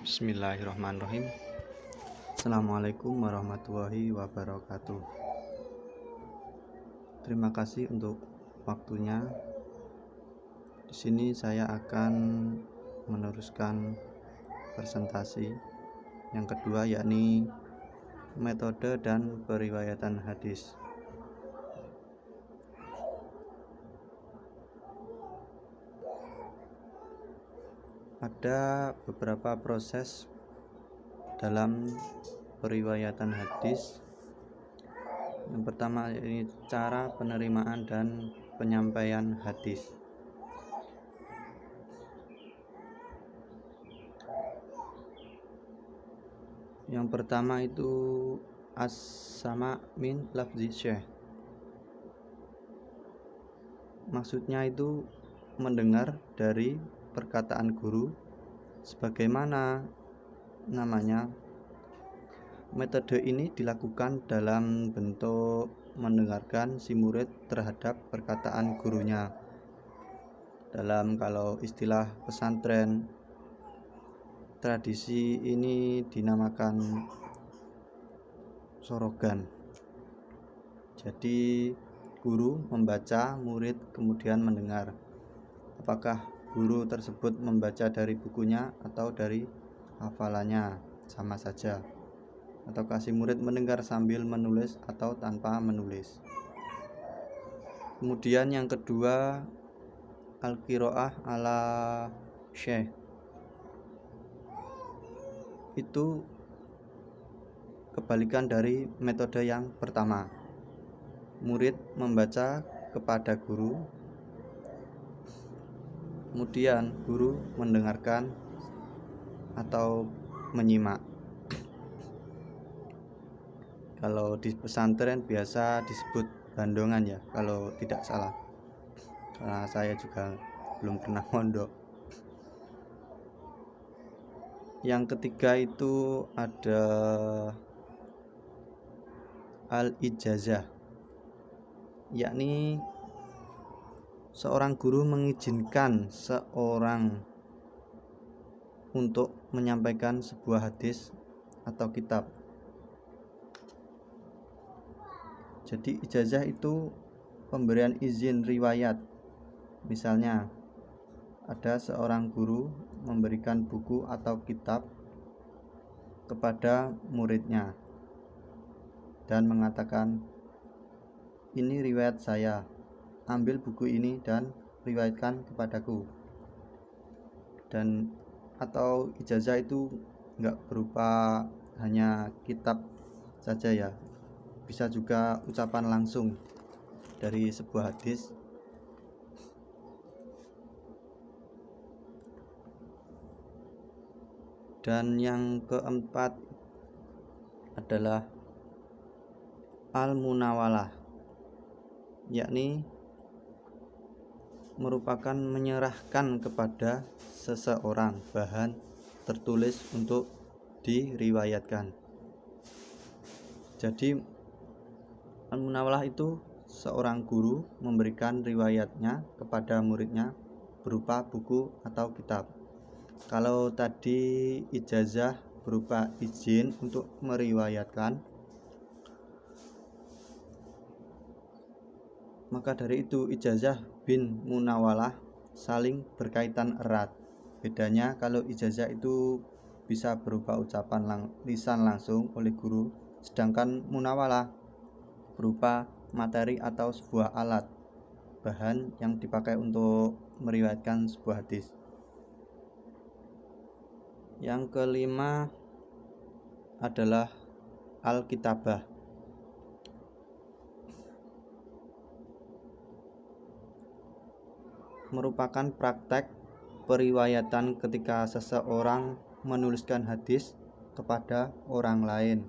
Bismillahirrahmanirrahim. Assalamualaikum warahmatullahi wabarakatuh. Terima kasih untuk waktunya. Di sini saya akan meneruskan presentasi yang kedua, yakni metode dan periwayatan hadis. Ada beberapa proses dalam periwayatan hadis. Yang pertama, ini cara penerimaan dan penyampaian hadis. Yang pertama itu as-sama' min lafzi syekh. Maksudnya itu mendengar dari perkataan guru. Sebagaimana namanya, metode ini dilakukan dalam bentuk mendengarkan si murid terhadap perkataan gurunya. Kalau istilah pesantren, tradisi ini dinamakan sorogan. Jadi guru membaca, murid kemudian mendengar. Apakah guru tersebut membaca dari bukunya atau dari hafalannya, sama saja. Ataukah si murid mendengar sambil menulis atau tanpa menulis. Kemudian yang kedua, al-qiraah ala syekh. Itu kebalikan dari metode yang pertama. Murid membaca kepada guru, kemudian guru mendengarkan atau menyimak. Kalau di pesantren biasa disebut bandongan ya, kalau tidak salah, karena saya juga belum pernah mondok. Yang ketiga itu ada al-ijazah, yakni seorang guru mengizinkan seorang untuk menyampaikan sebuah hadis atau kitab. Jadi ijazah itu pemberian izin riwayat. Misalnya ada seorang guru memberikan buku atau kitab kepada muridnya dan mengatakan, ini riwayat saya, ambil buku ini dan riwayatkan kepadaku. Dan atau ijazah itu enggak berupa hanya kitab saja ya, bisa juga ucapan langsung dari sebuah hadis. Dan yang keempat adalah al-munawalah, yakni merupakan menyerahkan kepada seseorang bahan tertulis untuk diriwayatkan. Jadi al-munawalah itu seorang guru memberikan riwayatnya kepada muridnya berupa buku atau kitab. Kalau tadi ijazah berupa izin untuk meriwayatkan, maka dari itu ijazah bin munawalah saling berkaitan erat. Bedanya kalau ijazah itu bisa berupa ucapan lisan langsung oleh guru, sedangkan munawalah berupa materi atau sebuah alat, bahan yang dipakai untuk meriwayatkan sebuah hadis. Yang kelima adalah al-kitabah, merupakan praktek periwayatan ketika seseorang menuliskan hadis kepada orang lain.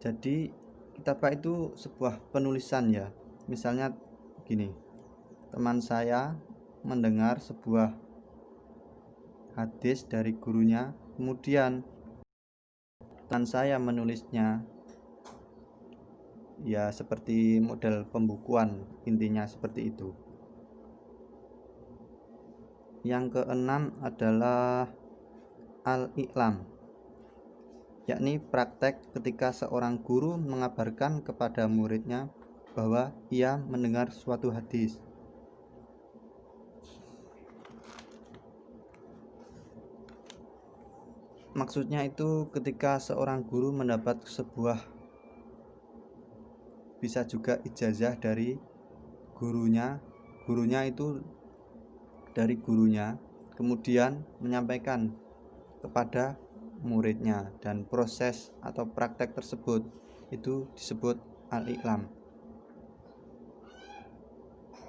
Jadi kitabah itu sebuah penulisan ya. Misalnya gini, teman saya mendengar sebuah hadis dari gurunya, kemudian teman saya menulisnya, ya seperti model pembukuan, intinya seperti itu. Yang keenam adalah al-i'lam, yakni praktek ketika seorang guru mengabarkan kepada muridnya bahwa ia mendengar suatu hadis. Maksudnya itu ketika seorang guru mendapat sebuah, bisa juga ijazah dari gurunya itu dari gurunya, kemudian menyampaikan kepada muridnya, dan proses atau praktek tersebut itu disebut al-i'lam.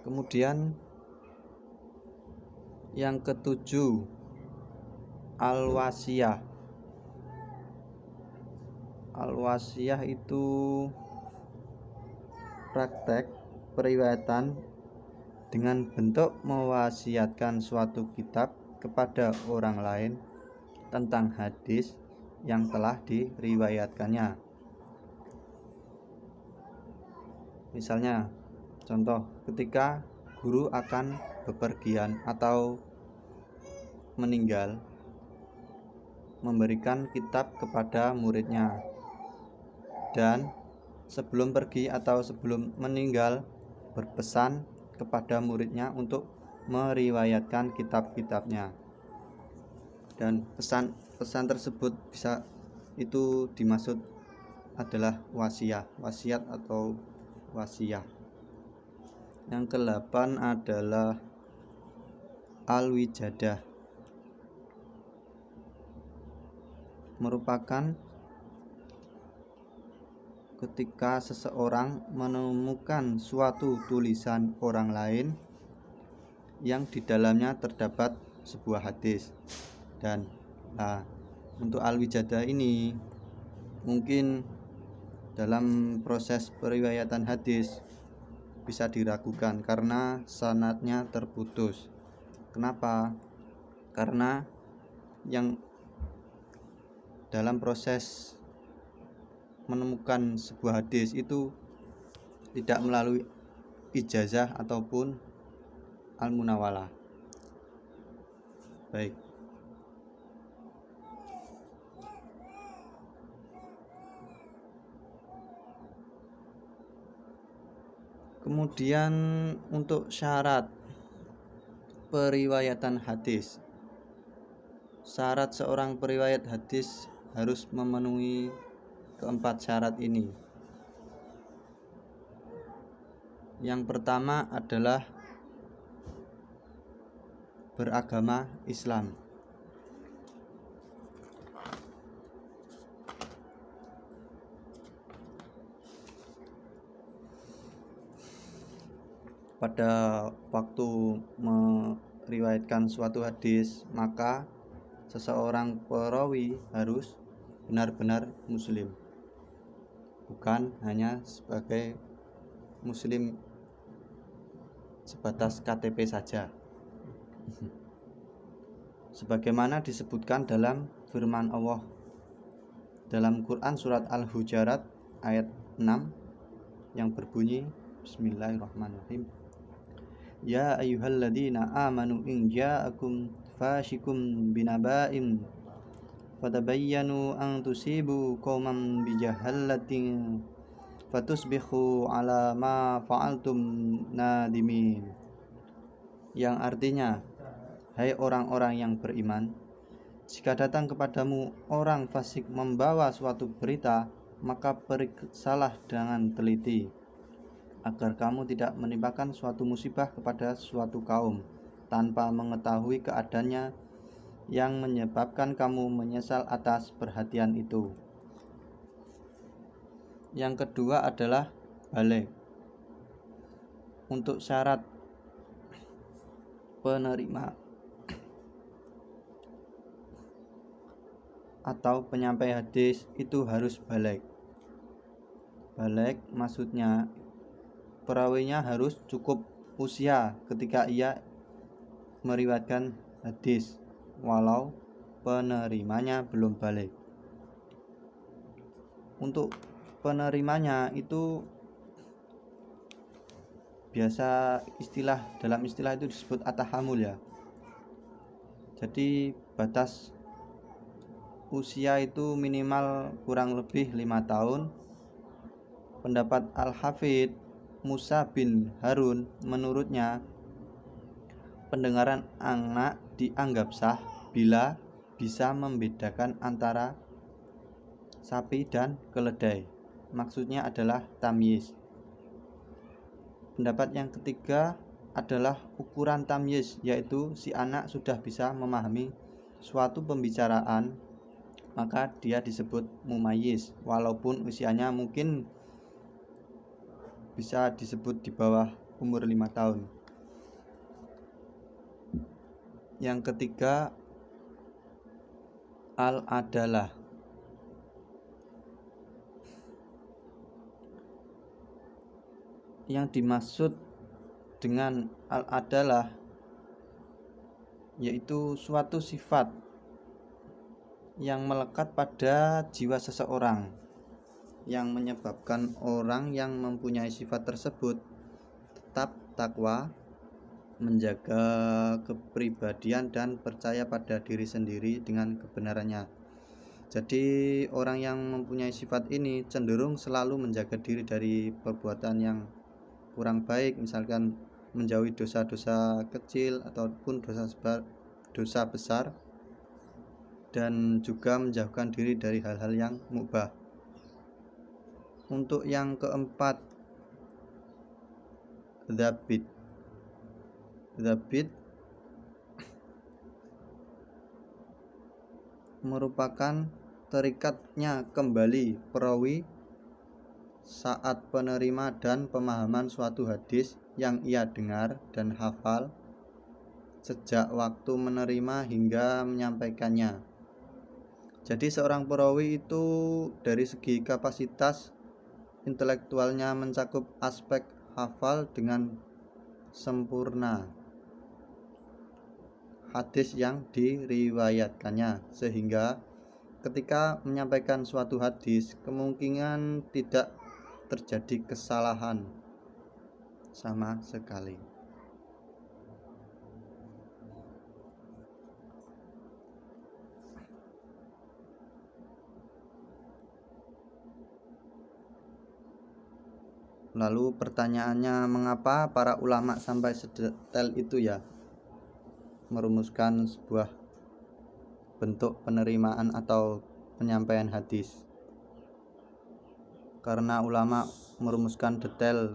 Kemudian yang ketujuh, al-wasiyah. Al-wasiyah itu praktek periwayatan dengan bentuk mewasiatkan suatu kitab kepada orang lain tentang hadis yang telah diriwayatkannya. Misalnya, contoh ketika guru akan bepergian atau meninggal, memberikan kitab kepada muridnya, dan sebelum pergi atau sebelum meninggal berpesan kepada muridnya untuk meriwayatkan kitab-kitabnya. Dan pesan tersebut bisa itu dimaksud adalah wasiat atau wasiyah. Yang ke-8 adalah al-wijadah, merupakan ketika seseorang menemukan suatu tulisan orang lain yang di dalamnya terdapat sebuah hadis. Dan untuk al-wijadah ini mungkin dalam proses periwayatan hadis bisa diragukan karena sanadnya terputus. Kenapa? Karena yang dalam proses menemukan sebuah hadis itu tidak melalui ijazah ataupun al-munawalah. Baik. Kemudian untuk syarat periwayatan hadis. Syarat seorang periwayat hadis harus memenuhi keempat syarat ini. Yang pertama adalah beragama Islam. Pada waktu meriwayatkan suatu hadis, maka seseorang perawi harus benar-benar muslim, bukan hanya sebagai muslim sebatas KTP saja. Sebagaimana disebutkan dalam firman Allah dalam Quran surat Al-Hujurat ayat 6 yang berbunyi, Bismillahirrahmanirrahim. Ya ayyuhalladzina amanu in ja'akum fashikum binaba'in fatabayyanu an tusibu qauman bijahalatin fatusbihu ala ma fa'altum nadimin. Yang artinya, hai orang-orang yang beriman, jika datang kepadamu orang fasik membawa suatu berita, maka periksalah dengan teliti, agar kamu tidak menimpakan suatu musibah kepada suatu kaum tanpa mengetahui keadaannya, yang menyebabkan kamu menyesal atas perhatian itu. Yang kedua adalah baligh. Untuk syarat penerima atau penyampai hadis itu harus baligh. Baligh maksudnya perawinya harus cukup usia ketika ia meriwayatkan hadis, walau penerimanya belum baligh. Untuk penerimanya itu biasa dalam istilah itu disebut at-tahammul ya. Jadi batas usia itu minimal kurang lebih 5 tahun. Pendapat Al-Hafidz Musa bin Harun, menurutnya pendengaran anak dianggap sah bila bisa membedakan antara sapi dan keledai. Maksudnya adalah tamyiz. Pendapat yang ketiga adalah ukuran tamyiz, yaitu si anak sudah bisa memahami suatu pembicaraan, maka dia disebut mumayyiz, walaupun usianya mungkin bisa disebut di bawah umur 5 tahun. Yang ketiga, al-adalah. Yang dimaksud dengan al-adalah yaitu suatu sifat yang melekat pada jiwa seseorang, yang menyebabkan orang yang mempunyai sifat tersebut tetap takwa, menjaga kepribadian dan percaya pada diri sendiri dengan kebenarannya. Jadi orang yang mempunyai sifat ini cenderung selalu menjaga diri dari perbuatan yang kurang baik, misalkan menjauhi dosa-dosa kecil ataupun dosa besar, dan juga menjauhkan diri dari hal-hal yang mubah. Untuk yang keempat, dzabit merupakan terikatnya kembali perawi saat penerima dan pemahaman suatu hadis yang ia dengar dan hafal sejak waktu menerima hingga menyampaikannya. Jadi seorang perawi itu dari segi kapasitas intelektualnya mencakup aspek hafal dengan sempurna hadis yang diriwayatkannya, sehingga ketika menyampaikan suatu hadis kemungkinan tidak terjadi kesalahan sama sekali. Lalu pertanyaannya, mengapa para ulama sampai sedetail itu ya merumuskan sebuah bentuk penerimaan atau penyampaian hadis? Karena ulama merumuskan detail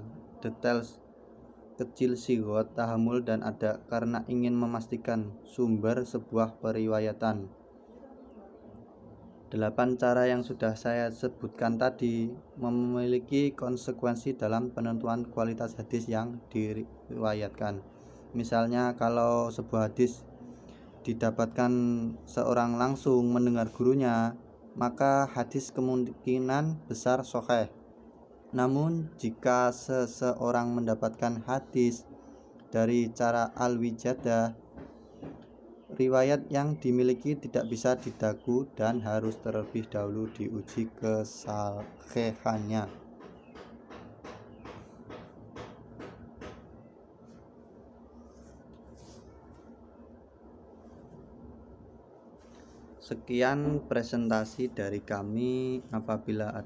kecil sigot, tahammul dan ada, karena ingin memastikan sumber sebuah periwayatan. 8 cara yang sudah saya sebutkan tadi memiliki konsekuensi dalam penentuan kualitas hadis yang diriwayatkan. Misalnya kalau sebuah hadis didapatkan seorang langsung mendengar gurunya, maka hadis kemungkinan besar sahih. Namun jika seseorang mendapatkan hadis dari cara al-wijadah, riwayat yang dimiliki tidak bisa didagu dan harus terlebih dahulu diuji kesahihannya. Sekian presentasi dari kami. Apabila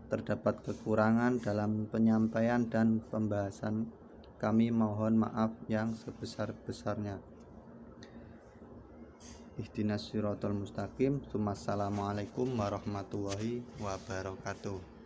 terdapat kekurangan dalam penyampaian dan pembahasan, kami mohon maaf yang sebesar-besarnya. Ihdinas siratal mustaqim. Assalamualaikum warahmatullahi wabarakatuh.